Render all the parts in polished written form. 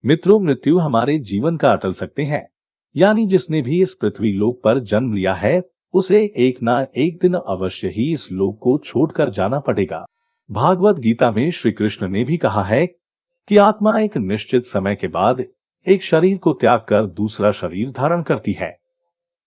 मित्रों, मृत्यु हमारे जीवन का अटल सत्य है। यानी जिसने भी इस पृथ्वी लोक पर जन्म लिया है, उसे एक ना एक दिन अवश्य ही इस लोक को छोड़कर जाना पड़ेगा। भागवत गीता में श्री कृष्ण ने भी कहा है कि आत्मा एक निश्चित समय के बाद एक शरीर को त्याग कर दूसरा शरीर धारण करती है।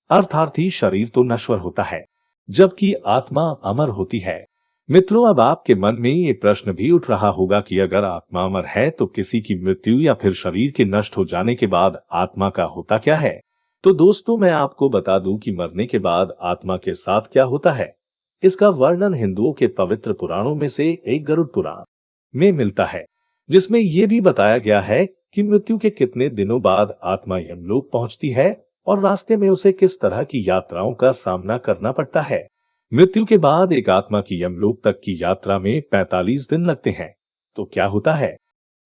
अर्थात ही शरीर तो नश्वर होता है, जबकि आत्मा अमर होती है। मित्रों, अब आपके मन में ये प्रश्न भी उठ रहा होगा कि अगर आत्मा अमर है तो किसी की मृत्यु या फिर शरीर के नष्ट हो जाने के बाद आत्मा का होता क्या है। तो दोस्तों, मैं आपको बता दूं कि मरने के बाद आत्मा के साथ क्या होता है। इसका वर्णन हिंदुओं के पवित्र पुराणों में से एक गरुड़ पुराण में मिलता है, जिसमें यह भी बताया गया है कि मृत्यु के कितने दिनों बाद आत्मा यमलोक पहुंचती है और रास्ते में उसे किस तरह की यात्राओं का सामना करना पड़ता है। मृत्यु के बाद एक आत्मा की यमलोक तक की यात्रा में 45 दिन लगते हैं। तो क्या होता है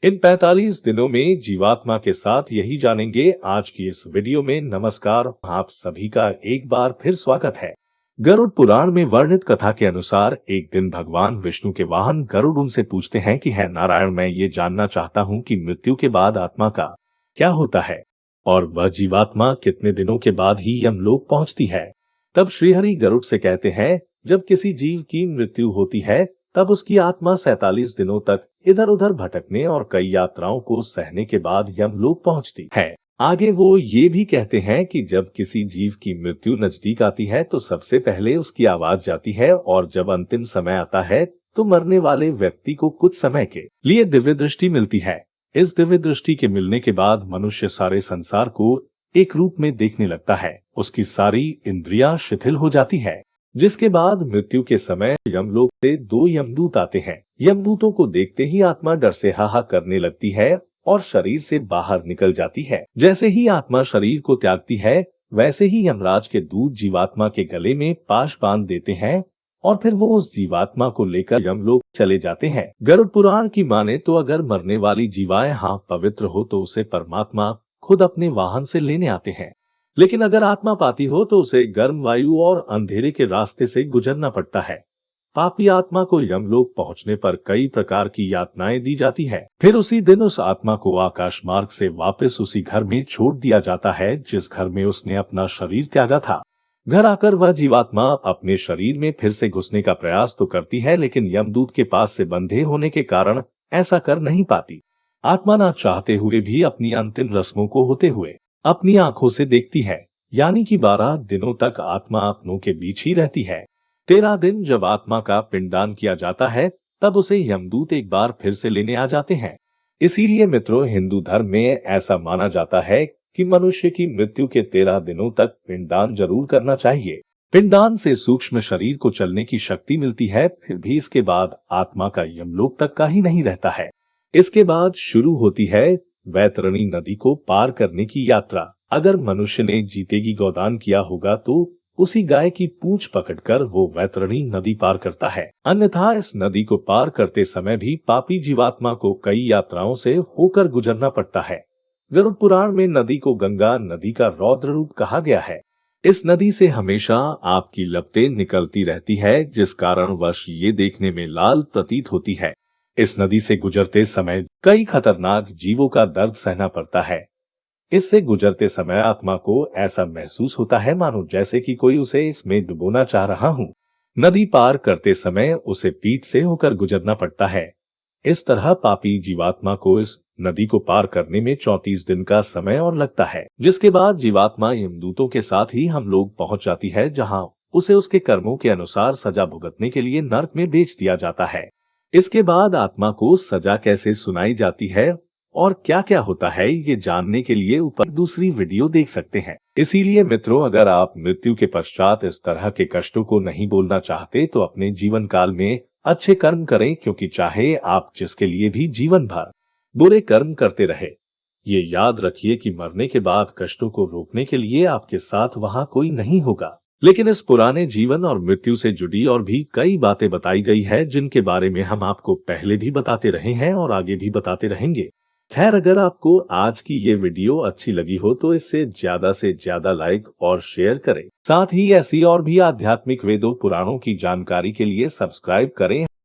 इन 45 दिनों में जीवात्मा के साथ, यही जानेंगे आज की इस वीडियो में। नमस्कार, आप सभी का एक बार फिर स्वागत है। गरुड़ पुराण में वर्णित कथा के अनुसार एक दिन भगवान विष्णु के वाहन गरुड़ उनसे पूछते हैं कि है नारायण, मैं ये जानना चाहता हूँ कि मृत्यु के बाद आत्मा का क्या होता है और वह जीवात्मा कितने दिनों के बाद ही यमलोक पहुंचती है। तब श्रीहरि गरुड़ से कहते हैं, जब किसी जीव की मृत्यु होती है तब उसकी आत्मा 47 दिनों तक इधर उधर भटकने और कई यात्राओं को सहने के बाद यमलोक पहुंचती है। आगे वो ये भी कहते हैं कि जब किसी जीव की मृत्यु नजदीक आती है तो सबसे पहले उसकी आवाज जाती है और जब अंतिम समय आता है तो मरने वाले व्यक्ति को कुछ समय के लिए दिव्य दृष्टि मिलती है। इस दिव्य दृष्टि के मिलने के बाद मनुष्य सारे संसार को एक रूप में देखने लगता है। उसकी सारी इंद्रियां शिथिल हो जाती है, जिसके बाद मृत्यु के समय यमलोक से 2 यमदूत आते हैं। यमदूतों को देखते ही आत्मा डर से हाहा करने लगती है और शरीर से बाहर निकल जाती है। जैसे ही आत्मा शरीर को त्यागती है, वैसे ही यमराज के दूत जीवात्मा के गले में पाश बांध देते हैं और फिर वो उस जीवात्मा को लेकर यमलोक चले जाते हैं। गरुड़ पुराण की माने तो अगर मरने वाली जीवाएं पवित्र हो तो उसे परमात्मा खुद अपने वाहन से लेने आते हैं, लेकिन अगर आत्मा पापी हो तो उसे गर्म वायु और अंधेरे के रास्ते से गुजरना पड़ता है। पापी आत्मा को यमलोक पहुंचने पर कई प्रकार की यातनाएं दी जाती है। फिर उसी दिन उस आत्मा को आकाश मार्ग से वापस उसी घर में छोड़ दिया जाता है जिस घर में उसने अपना शरीर त्यागा था। घर आकर वह जीवात्मा अपने शरीर में फिर से घुसने का प्रयास तो करती है, लेकिन यमदूत के पास से बंधे होने के कारण ऐसा कर नहीं पाती। आत्मा ना चाहते हुए भी अपनी अंतिम रस्मों को होते हुए अपनी आंखों से देखती है। यानी कि 12 दिनों तक आत्मा अपनों के बीच ही रहती है। 13 दिन जब आत्मा का पिंडदान किया जाता है तब उसे यमदूत एक बार फिर से लेने आ जाते हैं। इसीलिए मित्रों, हिंदू धर्म में ऐसा माना जाता है कि मनुष्य की मृत्यु के 13 दिनों तक पिंडदान जरूर करना चाहिए। पिंडदान से सूक्ष्म शरीर को चलने की शक्ति मिलती है। फिर भी इसके बाद आत्मा का यमलोक तक का ही नहीं रहता है। इसके बाद शुरू होती है वैतरणी नदी को पार करने की यात्रा। अगर मनुष्य ने जीते की गोदान किया होगा तो उसी गाय की पूंछ पकड़कर वो वैतरणी नदी पार करता है। अन्यथा इस नदी को पार करते समय भी पापी जीवात्मा को कई यात्राओं से होकर गुजरना पड़ता है। गरुड़ पुराण में नदी को गंगा नदी का रौद्र रूप कहा गया है। इस नदी से हमेशा आपकी लपटें निकलती रहती है, जिस कारण वश ये देखने में लाल प्रतीत होती है। इस नदी से गुजरते समय कई खतरनाक जीवों का दर्द सहना पड़ता है। इससे गुजरते समय आत्मा को ऐसा महसूस होता है मानो जैसे कि कोई उसे इसमें डुबोना चाह रहा हूँ। नदी पार करते समय उसे पीठ से होकर गुजरना पड़ता है। इस तरह पापी जीवात्मा को इस नदी को पार करने में 34 दिन का समय और लगता है, जिसके बाद जीवात्मा यमदूतों के साथ ही हम लोग पहुंच जाती है, जहां उसे उसके कर्मों के अनुसार सजा भुगतने के लिए नरक में भेज दिया जाता है। इसके बाद आत्मा को सजा कैसे सुनाई जाती है और क्या क्या होता है, ये जानने के लिए ऊपर दूसरी वीडियो देख सकते हैं। इसीलिए मित्रों, अगर आप मृत्यु के पश्चात इस तरह के कष्टों को नहीं बोलना चाहते तो अपने जीवन काल में अच्छे कर्म करें, क्योंकि चाहे आप जिसके लिए भी जीवन भर बुरे कर्म करते रहे, ये याद रखिए कि मरने के बाद कष्टों को रोकने के लिए आपके साथ वहां कोई नहीं होगा। लेकिन इस पुराने जीवन और मृत्यु से जुड़ी और भी कई बातें बताई गई है, जिनके बारे में हम आपको पहले भी बताते रहे हैं और आगे भी बताते रहेंगे। खैर, अगर आपको आज की ये वीडियो अच्छी लगी हो तो इसे ज्यादा से ज्यादा लाइक और शेयर करें। साथ ही ऐसी और भी आध्यात्मिक वेदों पुराणों की जानकारी के लिए सब्सक्राइब करें